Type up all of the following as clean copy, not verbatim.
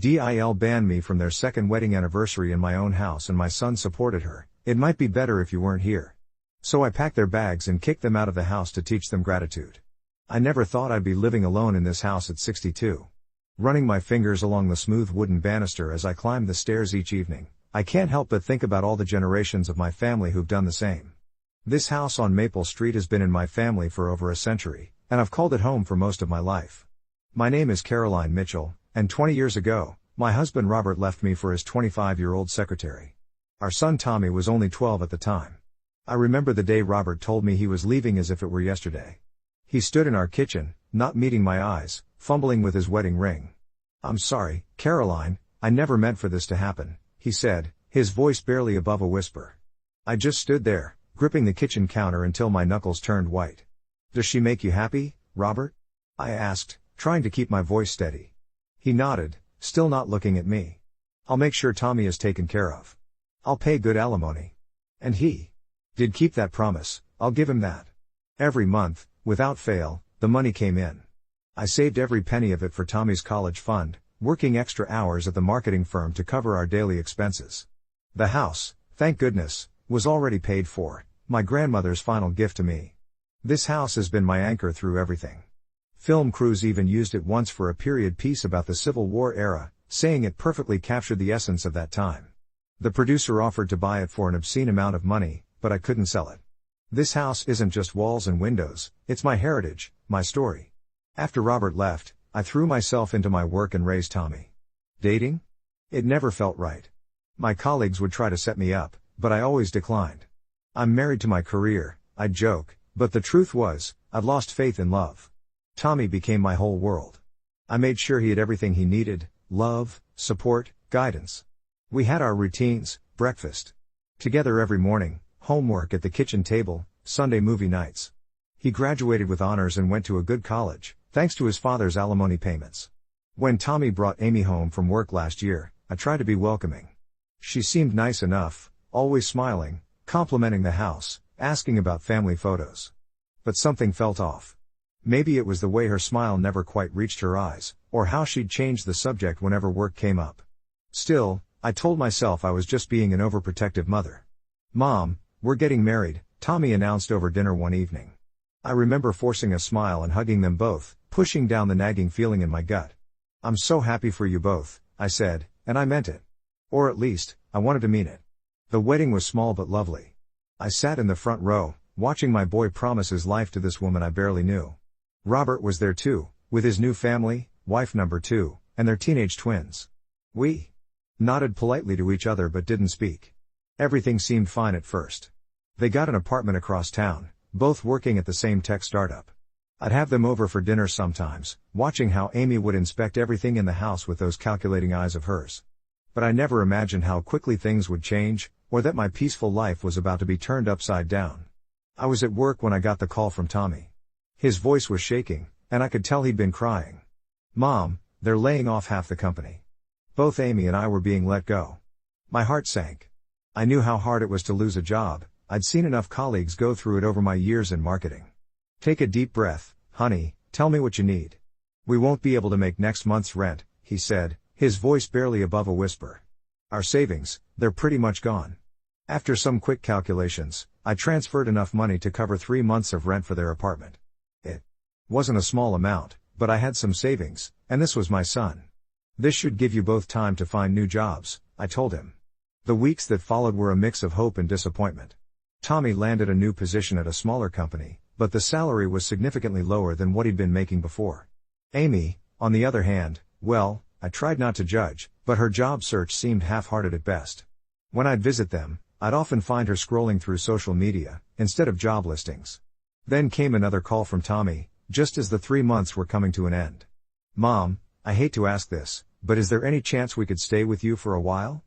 DIL banned me from their second wedding anniversary in my own house and my son supported her. It might be better if you weren't here. So I packed their bags and kicked them out of the house to teach them gratitude. I never thought I'd be living alone in this house at 62. Running my fingers along the smooth wooden banister as I climbed the stairs each evening, I can't help but think about all the generations of my family who've done the same. This house on Maple Street has been in my family for over a century, and I've called it home for most of my life. My name is Caroline Mitchell, and 20 years ago, my husband Robert left me for his 25-year-old secretary. Our son Tommy was only 12 at the time. I remember the day Robert told me he was leaving as if it were yesterday. He stood in our kitchen, not meeting my eyes, fumbling with his wedding ring. "I'm sorry, Caroline, I never meant for this to happen," he said, his voice barely above a whisper. I just stood there, gripping the kitchen counter until my knuckles turned white. "Does she make you happy, Robert?" I asked, trying to keep my voice steady. He nodded, still not looking at me. "I'll make sure Tommy is taken care of. I'll pay good alimony." And he did keep that promise, I'll give him that. Every month, without fail, the money came in. I saved every penny of it for Tommy's college fund, working extra hours at the marketing firm to cover our daily expenses. The house, thank goodness, was already paid for, my grandmother's final gift to me. This house has been my anchor through everything. Film crews even used it once for a period piece about the Civil War era, saying it perfectly captured the essence of that time. The producer offered to buy it for an obscene amount of money, but I couldn't sell it. This house isn't just walls and windows, it's my heritage, my story. After Robert left, I threw myself into my work and raised Tommy. Dating? It never felt right. My colleagues would try to set me up, but I always declined. "I'm married to my career," I'd joke, but the truth was, I'd lost faith in love. Tommy became my whole world. I made sure he had everything he needed: love, support, guidance. We had our routines: breakfast together every morning, homework at the kitchen table, Sunday movie nights. He graduated with honors and went to a good college, thanks to his father's alimony payments. When Tommy brought Amy home from work last year, I tried to be welcoming. She seemed nice enough, always smiling, complimenting the house, asking about family photos. But something felt off. Maybe it was the way her smile never quite reached her eyes, or how she'd changed the subject whenever work came up. Still, I told myself I was just being an overprotective mother. "Mom, we're getting married," Tommy announced over dinner one evening. I remember forcing a smile and hugging them both, pushing down the nagging feeling in my gut. "I'm so happy for you both," I said, and I meant it. Or at least, I wanted to mean it. The wedding was small but lovely. I sat in the front row, watching my boy promise his life to this woman I barely knew. Robert was there too, with his new family, wife number 2, and their teenage twins. We nodded politely to each other but didn't speak. Everything seemed fine at first. They got an apartment across town, both working at the same tech startup. I'd have them over for dinner sometimes, watching how Amy would inspect everything in the house with those calculating eyes of hers. But I never imagined how quickly things would change, or that my peaceful life was about to be turned upside down. I was at work when I got the call from Tommy. His voice was shaking, and I could tell he'd been crying. "Mom, they're laying off half the company. Both Amy and I were being let go." My heart sank. I knew how hard it was to lose a job. I'd seen enough colleagues go through it over my years in marketing. "Take a deep breath, honey, tell me what you need." "We won't be able to make next month's rent," he said, his voice barely above a whisper. "Our savings, they're pretty much gone." After some quick calculations, I transferred enough money to cover 3 months of rent for their apartment. It wasn't a small amount, but I had some savings, and this was my son. "This should give you both time to find new jobs," I told him. The weeks that followed were a mix of hope and disappointment. Tommy landed a new position at a smaller company, but the salary was significantly lower than what he'd been making before. Amy, on the other hand, well, I tried not to judge, but her job search seemed half-hearted at best. When I'd visit them, I'd often find her scrolling through social media, instead of job listings. Then came another call from Tommy, just as the 3 months were coming to an end. "Mom, I hate to ask this, but is there any chance we could stay with you for a while?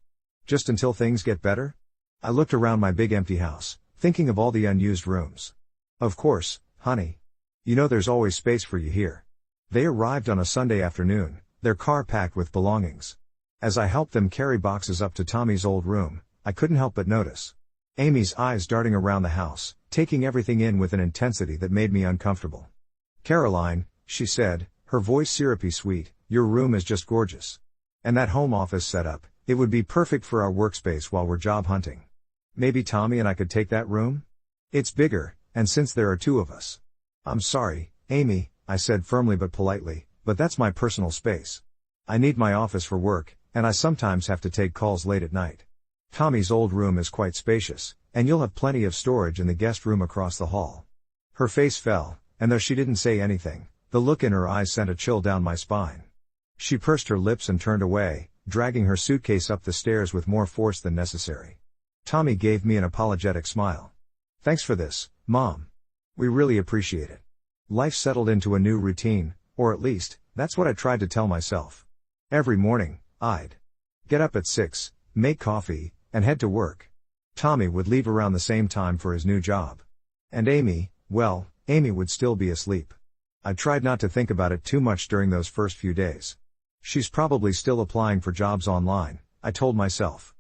Just until things get better?" I looked around my big empty house, thinking of all the unused rooms. "Of course, honey. You know there's always space for you here." They arrived on a Sunday afternoon, their car packed with belongings. As I helped them carry boxes up to Tommy's old room, I couldn't help but notice Amy's eyes darting around the house, taking everything in with an intensity that made me uncomfortable. "Caroline," she said, her voice syrupy sweet, "your room is just gorgeous. And that home office setup, it would be perfect for our workspace while we're job hunting. Maybe Tommy and I could take that room? It's bigger, and since there are two of us. I'm sorry, Amy, I said firmly but politely, but that's my personal space. I need my office for work, and I sometimes have to take calls late at night. Tommy's old room is quite spacious, and you'll have plenty of storage in the guest room across the hall. Her face fell, and though she didn't say anything, the look in her eyes sent a chill down my spine. She pursed her lips and turned away, dragging her suitcase up the stairs with more force than necessary. Tommy gave me an apologetic smile. Thanks for this, Mom. We really appreciate it. Life settled into a new routine, or at least, that's what I tried to tell myself. Every morning, I'd get up at 6, make coffee, and head to work. Tommy would leave around the same time for his new job. And Amy, well, Amy would still be asleep. I tried not to think about it too much during those first few days. She's probably still applying for jobs online, I told myself.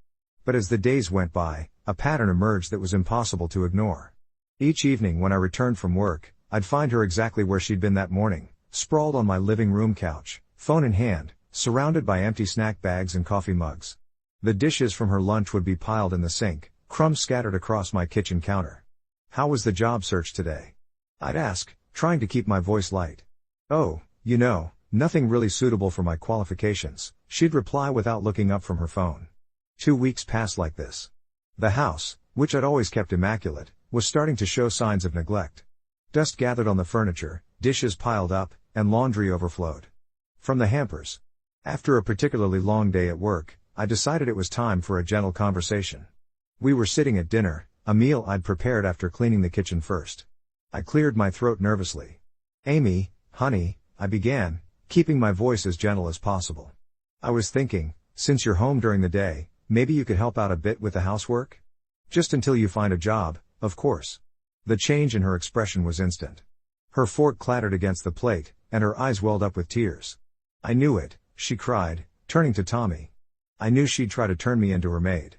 But as the days went by, a pattern emerged that was impossible to ignore. Each evening when I returned from work, I'd find her exactly where she'd been that morning, sprawled on my living room couch, phone in hand, surrounded by empty snack bags and coffee mugs. The dishes from her lunch would be piled in the sink, crumbs scattered across my kitchen counter. How was the job search today? I'd ask, trying to keep my voice light. Oh, nothing really suitable for my qualifications, she'd reply without looking up from her phone. 2 weeks passed like this. The house, which I'd always kept immaculate, was starting to show signs of neglect. Dust gathered on the furniture, dishes piled up, and laundry overflowed. From the hampers. After a particularly long day at work, I decided it was time for a gentle conversation. We were sitting at dinner, a meal I'd prepared after cleaning the kitchen first. I cleared my throat nervously. Amy, honey, I began, keeping my voice as gentle as possible. I was thinking, since you're home during the day, maybe you could help out a bit with the housework? Just until you find a job, of course. The change in her expression was instant. Her fork clattered against the plate, and her eyes welled up with tears. I knew it, she cried, turning to Tommy. I knew she'd try to turn me into her maid.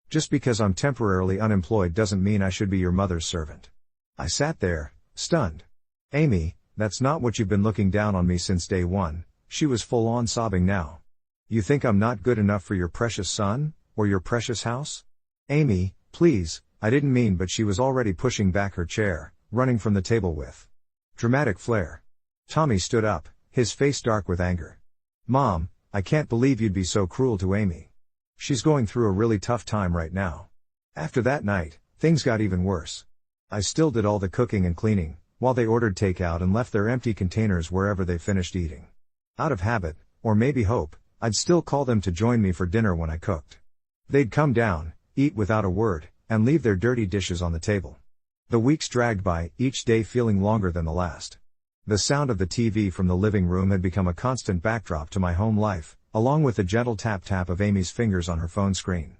Just because I'm temporarily unemployed doesn't mean I should be your mother's servant. I sat there, stunned. Amy, that's not what you've been looking down on me since day one, she was full on sobbing now. You think I'm not good enough for your precious son, or your precious house? Amy, please, I didn't mean, but she was already pushing back her chair, running from the table with dramatic flair. Tommy stood up, his face dark with anger. Mom, I can't believe you'd be so cruel to Amy. She's going through a really tough time right now. After that night, things got even worse. I still did all the cooking and cleaning, while they ordered takeout and left their empty containers wherever they finished eating. Out of habit, or maybe hope, I'd still call them to join me for dinner when I cooked. They'd come down, eat without a word, and leave their dirty dishes on the table. The weeks dragged by, each day feeling longer than the last. The sound of the TV from the living room had become a constant backdrop to my home life, along with the gentle tap-tap of Amy's fingers on her phone screen.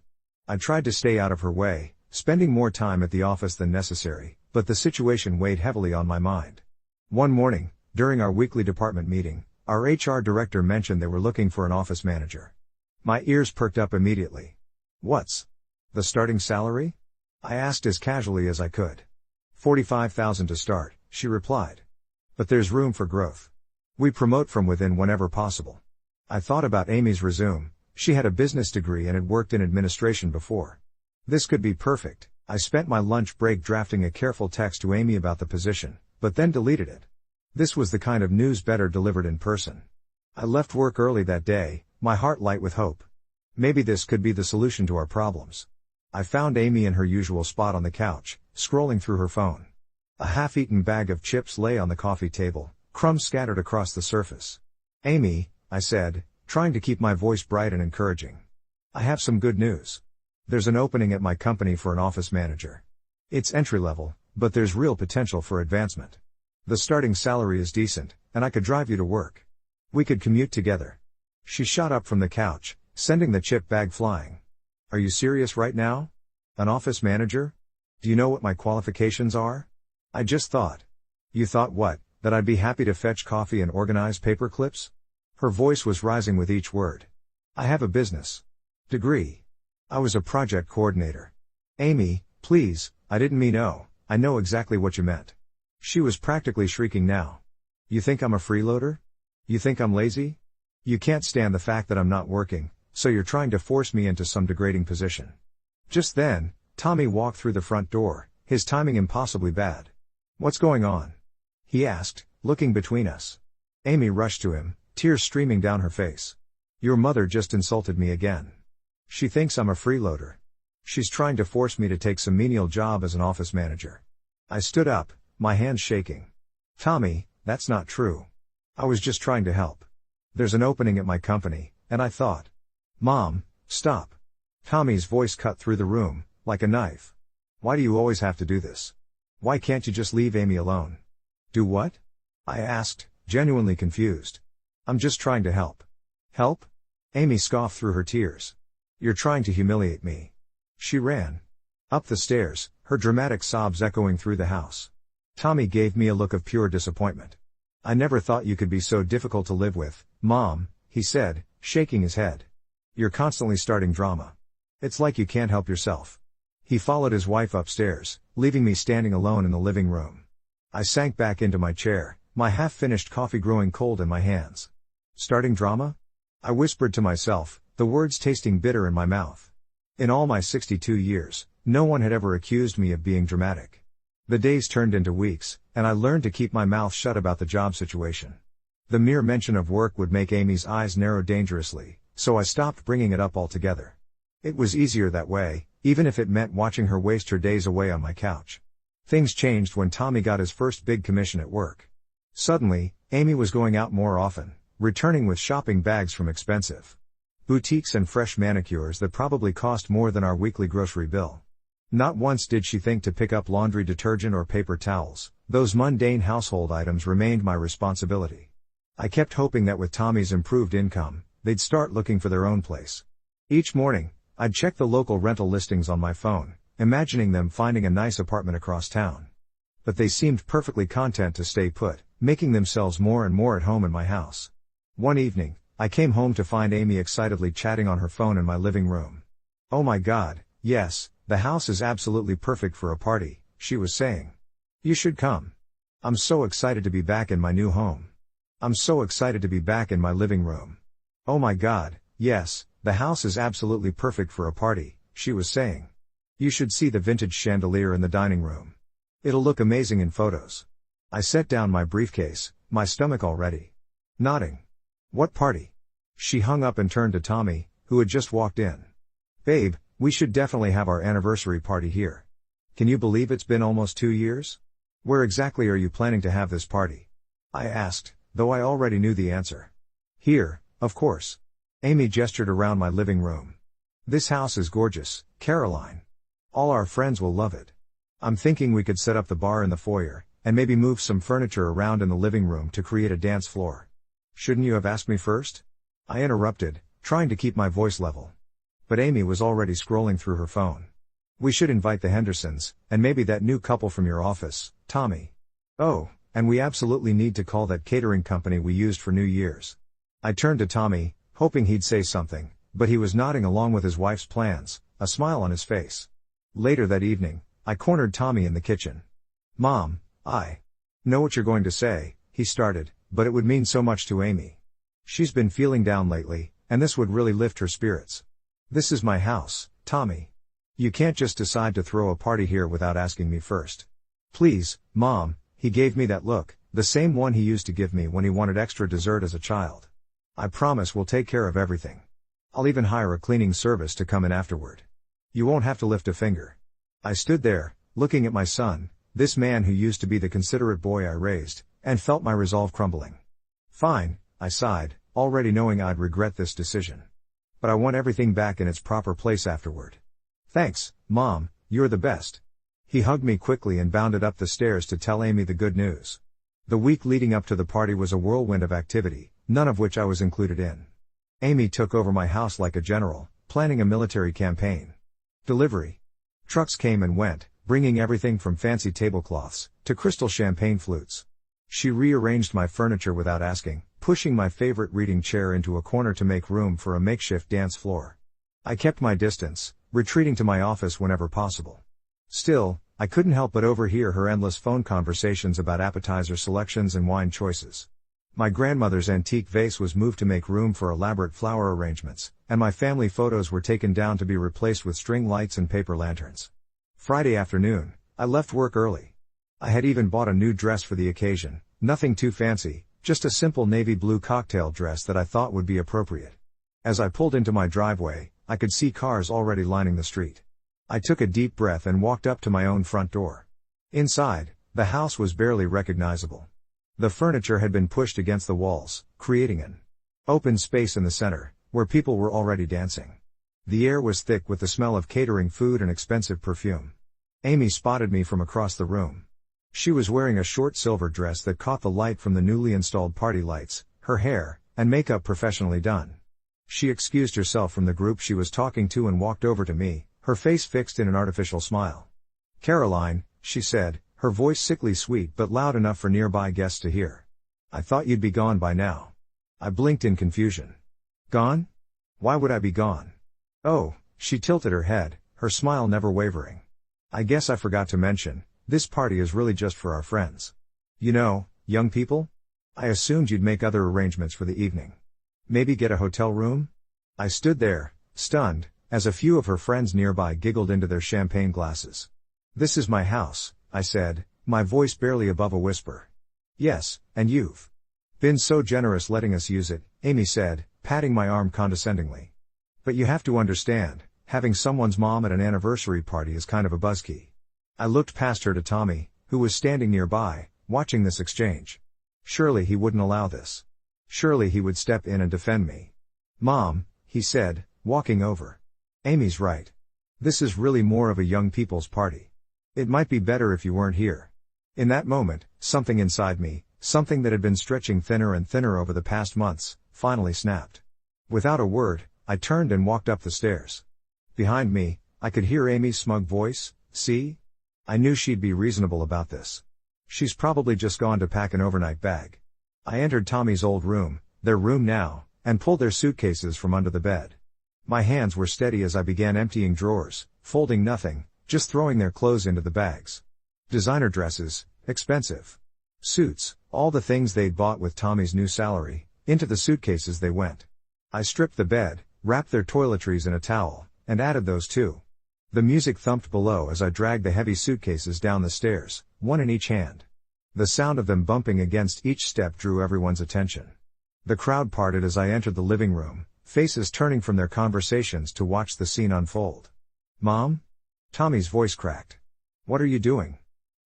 I tried to stay out of her way, spending more time at the office than necessary, but the situation weighed heavily on my mind. One morning, during our weekly department meeting, our HR director mentioned they were looking for an office manager. My ears perked up immediately. What's the starting salary? I asked as casually as I could. $45,000 to start, she replied. But there's room for growth. We promote from within whenever possible. I thought about Amy's resume. She had a business degree and had worked in administration before. This could be perfect. I spent my lunch break drafting a careful text to Amy about the position, but then deleted it. This was the kind of news better delivered in person. I left work early that day, my heart light with hope. Maybe this could be the solution to our problems. I found Amy in her usual spot on the couch, scrolling through her phone. A half-eaten bag of chips lay on the coffee table, crumbs scattered across the surface. Amy, I said, trying to keep my voice bright and encouraging. I have some good news. There's an opening at my company for an office manager. It's entry-level, but there's real potential for advancement. The starting salary is decent, and I could drive you to work. We could commute together. She shot up from the couch, sending the chip bag flying. Are you serious right now? An office manager? Do you know what my qualifications are? I just thought. You thought what, that I'd be happy to fetch coffee and organize paper clips? Her voice was rising with each word. I have a business degree. I was a project coordinator. Amy, please, I didn't mean I know exactly what you meant. She was practically shrieking now. You think I'm a freeloader? You think I'm lazy? You can't stand the fact that I'm not working, so you're trying to force me into some degrading position. Just then, Tommy walked through the front door, his timing impossibly bad. What's going on? He asked, looking between us. Amy rushed to him, tears streaming down her face. Your mother just insulted me again. She thinks I'm a freeloader. She's trying to force me to take some menial job as an office manager. I stood up, my hands shaking. Tommy, that's not true. I was just trying to help. There's an opening at my company, and I thought. Mom, stop. Tommy's voice cut through the room, like a knife. Why do you always have to do this? Why can't you just leave Amy alone? Do what? I asked, genuinely confused. I'm just trying to help. Help? Amy scoffed through her tears. You're trying to humiliate me. She ran up the stairs, her dramatic sobs echoing through the house. Tommy gave me a look of pure disappointment. I never thought you could be so difficult to live with, Mom, he said, shaking his head. You're constantly starting drama. It's like you can't help yourself. He followed his wife upstairs, leaving me standing alone in the living room. I sank back into my chair, my half-finished coffee growing cold in my hands. Starting drama? I whispered to myself, the words tasting bitter in my mouth. In all my 62 years, no one had ever accused me of being dramatic. The days turned into weeks, and I learned to keep my mouth shut about the job situation. The mere mention of work would make Amy's eyes narrow dangerously, so I stopped bringing it up altogether. It was easier that way, even if it meant watching her waste her days away on my couch. Things changed when Tommy got his first big commission at work. Suddenly, Amy was going out more often, returning with shopping bags from expensive boutiques and fresh manicures that probably cost more than our weekly grocery bill. Not once did she think to pick up laundry detergent or paper towels. Those mundane household items remained my responsibility. I kept hoping that with Tommy's improved income, they'd start looking for their own place. Each morning, I'd check the local rental listings on my phone, imagining them finding a nice apartment across town. But they seemed perfectly content to stay put, making themselves more and more at home in my house. One evening, I came home to find Amy excitedly chatting on her phone in my living room. Oh my God, yes, the house is absolutely perfect for a party, she was saying. You should come. I'm so excited to be back in my new home. I'm so excited to be back in my living room. Oh my God, yes, the house is absolutely perfect for a party, she was saying. You should see the vintage chandelier in the dining room. It'll look amazing in photos. I set down my briefcase, my stomach already nodding. What party? She hung up and turned to Tommy, who had just walked in. Babe, we should definitely have our anniversary party here. Can you believe it's been almost 2 years? Where exactly are you planning to have this party? I asked, though I already knew the answer. Here, of course. Amy gestured around my living room. This house is gorgeous, Caroline. All our friends will love it. I'm thinking we could set up the bar in the foyer, and maybe move some furniture around in the living room to create a dance floor. Shouldn't you have asked me first? I interrupted, trying to keep my voice level. But Amy was already scrolling through her phone. We should invite the Hendersons, and maybe that new couple from your office, Tommy. Oh, and we absolutely need to call that catering company we used for New Year's. I turned to Tommy, hoping he'd say something, but he was nodding along with his wife's plans, a smile on his face. Later that evening, I cornered Tommy in the kitchen. Mom, I know what you're going to say, he started, but it would mean so much to Amy. She's been feeling down lately, and this would really lift her spirits. This is my house, Tommy. You can't just decide to throw a party here without asking me first. Please, Mom, he gave me that look, the same one he used to give me when he wanted extra dessert as a child. I promise we'll take care of everything. I'll even hire a cleaning service to come in afterward. You won't have to lift a finger. I stood there, looking at my son, this man who used to be the considerate boy I raised, and felt my resolve crumbling. Fine, I sighed, already knowing I'd regret this decision. But I want everything back in its proper place afterward. Thanks, Mom, you're the best. He hugged me quickly and bounded up the stairs to tell Amy the good news. The week leading up to the party was a whirlwind of activity, none of which I was included in. Amy took over my house like a general, planning a military campaign. Delivery trucks came and went, bringing everything from fancy tablecloths to crystal champagne flutes. She rearranged my furniture without asking, pushing my favorite reading chair into a corner to make room for a makeshift dance floor. I kept my distance, retreating to my office whenever possible. Still, I couldn't help but overhear her endless phone conversations about appetizer selections and wine choices. My grandmother's antique vase was moved to make room for elaborate flower arrangements, and my family photos were taken down to be replaced with string lights and paper lanterns. Friday afternoon, I left work early. I had even bought a new dress for the occasion, nothing too fancy, just a simple navy blue cocktail dress that I thought would be appropriate. As I pulled into my driveway, I could see cars already lining the street. I took a deep breath and walked up to my own front door. Inside, the house was barely recognizable. The furniture had been pushed against the walls, creating an open space in the center, where people were already dancing. The air was thick with the smell of catering food and expensive perfume. Amy spotted me from across the room. She was wearing a short silver dress that caught the light from the newly installed party lights, her hair and makeup professionally done. She excused herself from the group she was talking to and walked over to me, her face fixed in an artificial smile. "Caroline," she said, her voice sickly sweet but loud enough for nearby guests to hear. "I thought you'd be gone by now." I blinked in confusion. "Gone? Why would I be gone?" "Oh," she tilted her head, her smile never wavering. "I guess I forgot to mention, this party is really just for our friends. You know, young people? I assumed you'd make other arrangements for the evening. Maybe get a hotel room?" I stood there, stunned, as a few of her friends nearby giggled into their champagne glasses. "This is my house," I said, my voice barely above a whisper. "Yes, and you've been so generous letting us use it," Amy said, patting my arm condescendingly. "But you have to understand, having someone's mom at an anniversary party is kind of a buzzkey." I looked past her to Tommy, who was standing nearby, watching this exchange. Surely he wouldn't allow this. Surely he would step in and defend me. "Mom," he said, walking over. "Amy's right. This is really more of a young people's party. It might be better if you weren't here." In that moment, something inside me, something that had been stretching thinner and thinner over the past months, finally snapped. Without a word, I turned and walked up the stairs. Behind me, I could hear Amy's smug voice, "See? I knew she'd be reasonable about this. She's probably just gone to pack an overnight bag." I entered Tommy's old room, their room now, and pulled their suitcases from under the bed. My hands were steady as I began emptying drawers, folding nothing, just throwing their clothes into the bags. Designer dresses, expensive suits, all the things they'd bought with Tommy's new salary, into the suitcases they went. I stripped the bed, wrapped their toiletries in a towel, and added those too. The music thumped below as I dragged the heavy suitcases down the stairs, one in each hand. The sound of them bumping against each step drew everyone's attention. The crowd parted as I entered the living room, faces turning from their conversations to watch the scene unfold. "Mom?" Tommy's voice cracked. "What are you doing?"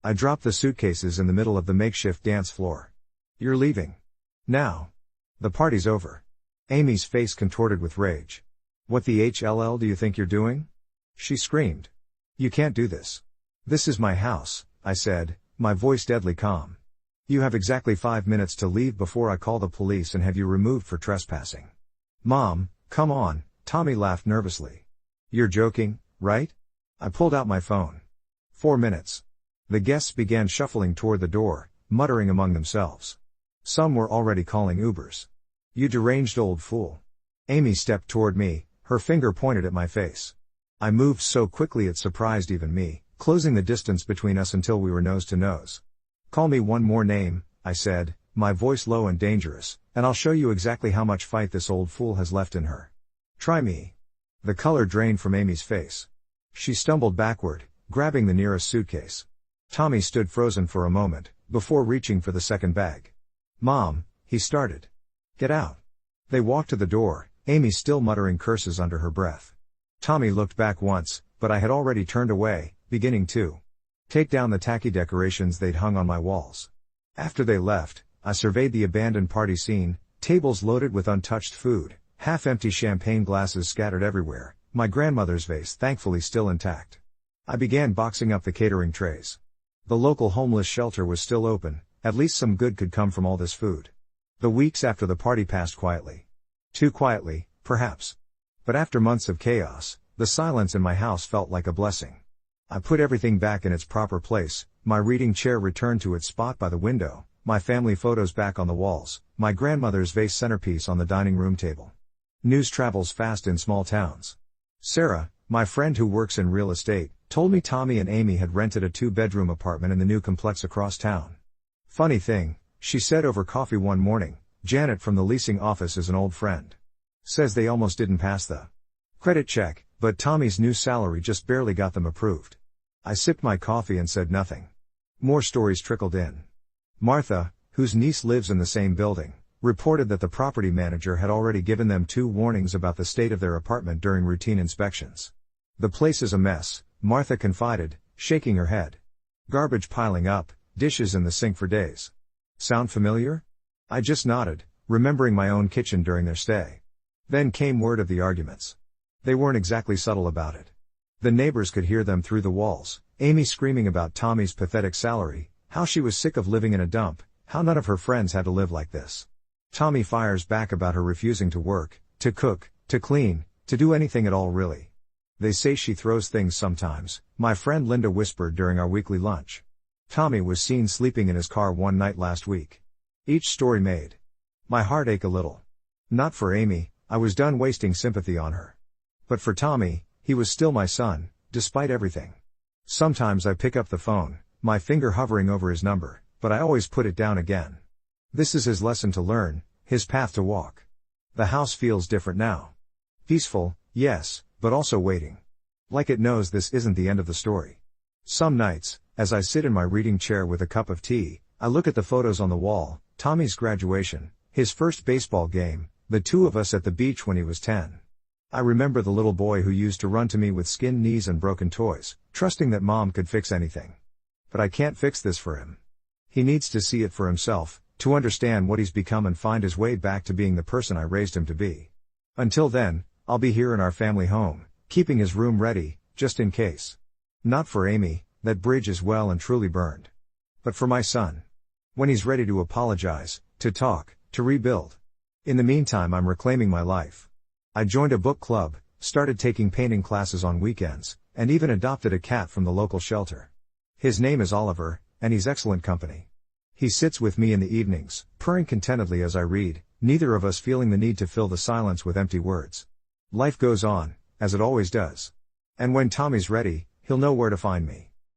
I dropped the suitcases in the middle of the makeshift dance floor. "You're leaving? Now? The party's over." Amy's face contorted with rage. "What the HLL do you think you're doing?" she screamed. "You can't do this." "This is my house," I said, my voice deadly calm. "You have exactly 5 minutes to leave before I call the police and have you removed for trespassing." "Mom, come on," Tommy laughed nervously. "You're joking, right?" I pulled out my phone. 4 minutes. The guests began shuffling toward the door, muttering among themselves. Some were already calling Ubers. "You deranged old fool." Amy stepped toward me, her finger pointed at my face. I moved so quickly it surprised even me, closing the distance between us until we were nose to nose. "Call me one more name," I said, my voice low and dangerous, "and I'll show you exactly how much fight this old fool has left in her. Try me." The color drained from Amy's face. She stumbled backward, grabbing the nearest suitcase. Tommy stood frozen for a moment, before reaching for the second bag. "Mom," he started. "Get out." They walked to the door, Amy still muttering curses under her breath. Tommy looked back once, but I had already turned away, beginning to take down the tacky decorations they'd hung on my walls. After they left, I surveyed the abandoned party scene, tables loaded with untouched food, half-empty champagne glasses scattered everywhere, my grandmother's vase thankfully still intact. I began boxing up the catering trays. The local homeless shelter was still open, at least some good could come from all this food. The weeks after the party passed quietly. Too quietly, perhaps. But after months of chaos, the silence in my house felt like a blessing. I put everything back in its proper place, my reading chair returned to its spot by the window, my family photos back on the walls, my grandmother's vase centerpiece on the dining room table. News travels fast in small towns. Sarah, my friend who works in real estate, told me Tommy and Amy had rented a 2-bedroom apartment in the new complex across town. Funny thing, She said over coffee one morning, Janet from the leasing office is an old friend. Says they almost didn't pass the credit check, but Tommy's new salary just barely got them approved. I sipped my coffee and said nothing. More stories trickled in. Martha, whose niece lives in the same building, reported that the property manager had already given them 2 warnings about the state of their apartment during routine inspections. The place is a mess, Martha confided, shaking her head. Garbage piling up, dishes in the sink for days. Sound familiar? I just nodded, remembering my own kitchen during their stay. Then came word of the arguments. They weren't exactly subtle about it. The neighbors could hear them through the walls, Amy screaming about Tommy's pathetic salary, how she was sick of living in a dump, how none of her friends had to live like this. Tommy fires back about her refusing to work, to cook, to clean, to do anything at all really. They say she throws things sometimes, my friend Linda whispered during our weekly lunch. Tommy was seen sleeping in his car one night last week. Each story made my heart ache a little. Not for Amy, I was done wasting sympathy on her. But for Tommy, he was still my son, despite everything. Sometimes I pick up the phone, my finger hovering over his number, but I always put it down again. This is his lesson to learn, his path to walk. The house feels different now. Peaceful, yes, but also waiting. Like it knows this isn't the end of the story. Some nights, as I sit in my reading chair with a cup of tea, I look at the photos on the wall, Tommy's graduation, his first baseball game, the 2 of us at the beach when he was 10. I remember the little boy who used to run to me with skinned knees and broken toys, trusting that mom could fix anything. But I can't fix this for him. He needs to see it for himself, to understand what he's become and find his way back to being the person I raised him to be. Until then, I'll be here in our family home, keeping his room ready, just in case. Not for Amy, that bridge is well and truly burned. But for my son. When he's ready to apologize, to talk, to rebuild. In the meantime, I'm reclaiming my life. I joined a book club, started taking painting classes on weekends, and even adopted a cat from the local shelter. His name is Oliver, and he's excellent company. He sits with me in the evenings, purring contentedly as I read, neither of us feeling the need to fill the silence with empty words. Life goes on, as it always does. And when Tommy's ready, he'll know where to find me.